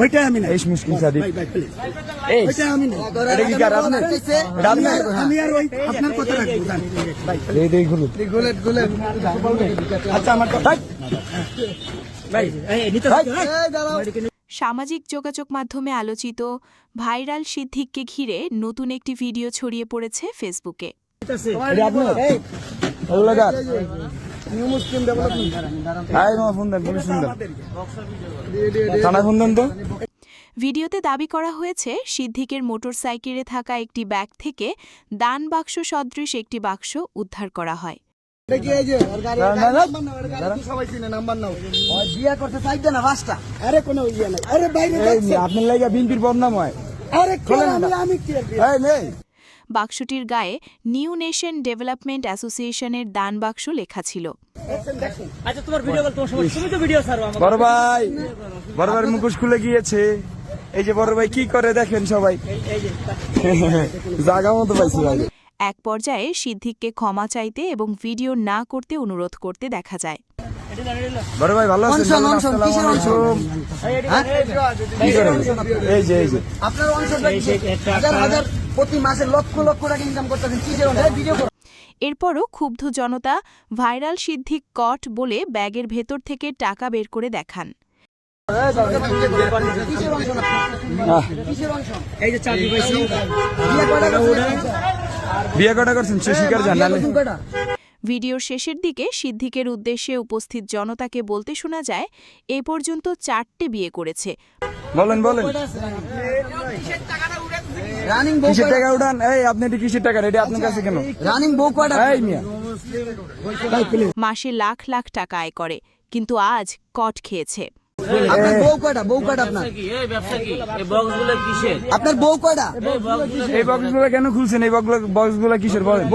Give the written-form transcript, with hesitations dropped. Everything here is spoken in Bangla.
ওইটাই আমি না এই মুশকিল সাদি এই ওইটাই আমি না এটা কি কার আপনার আমি আর ওই আপনার কথা রাখবো এই দেই গুলো গুলেট আচ্ছা আমার ভাই এই নিতে সামাজিক যোগাযোগ মাধ্যমে আলোচিত ভাইরাল সিদ্দিককে ঘিরে নতুন একটি ভিডিও ছড়িয়ে পড়েছে ফেসবুকে। এটা আপনার এই লাগার নিউ মুসলিম ডেভেলপমেন্ট আই নো ফোন দেন পুলিশ ফোন দেন থানা ফোন দেন তো। ভিডিওতে দাবি করা হয়েছে সিদ্দিকের মোটরসাইকেলে থাকা একটি ব্যাগ থেকে দান বাক্স সদৃশ একটি বাক্স উদ্ধার করা হয়। দেখি এই যে ওর গাড়ি নাম্বার সবাই চিনে নাম্বার নাও ওই বিয়া করতে চাইতে না পাঁচটা আরে কোনো ইয়া নাই আরে বাইরে আপনার লাগা বিনপির বদনাম হয় আরে আমি কি এই নেই বাক্সটির গায়ে নিউ নেশন ডেভেলপমেন্ট অ্যাসোসিয়েশনের দান বাক্স লেখা ছিল। আচ্ছা তোমার ভিডিও কল তোমার সময় তুমি তো ভিডিও ছাড়ো আমাকে। বড় ভাই মুখোশ খুলে গিয়েছে। এই যে বড় ভাই কি করে দেখেন সবাই জায়গা মতো পাইছি ভাই। এক পর্যায়ে সিদ্দিককে ক্ষমা চাইতে এবং ভিডিও না করতে অনুরোধ করতে দেখা যায়। বড় ভাই ভালো আছেন? এই যে আপনার অংশ হাজার হাজার প্রতি মাসে লক্ষ লক্ষ টাকা ইনকাম করতেছেন কিসের ভিডিও এরপরও ক্ষুব্ধ জনতা ভাইরাল সিদ্দিক কট বলে ব্যাগের ভেতর থেকে টাকা বের করে দেখান। এই যে চাবি পাইছি বিয়ে কটা করছেন সে শিকার জানালে। ভিডিওর শেষের দিকে সিদ্দিকের উদ্দেশ্যে উপস্থিত জনতাকে বলতে শোনা যায় এ পর্যন্ত 4টে বিয়ে করেছে। বলেন রানিং বউ কিসের টাকা উঠান? এই আপনি এটি কিসের টাকা রেডি আপনার কাছে কেন? রানিং বউ কয়টা এই মিয়া মাসে লাখ লাখ টাকা আয় করে, কিন্তু আজ কট খেয়েছে। আপনার বউ কয়টা আপনার এই ব্যবসা কি এই বক্সগুলো কিসের আপনার বউ কয়টা এই বক্সগুলো কেন খুলছেন? এই বক্সগুলো কিসের বলেন?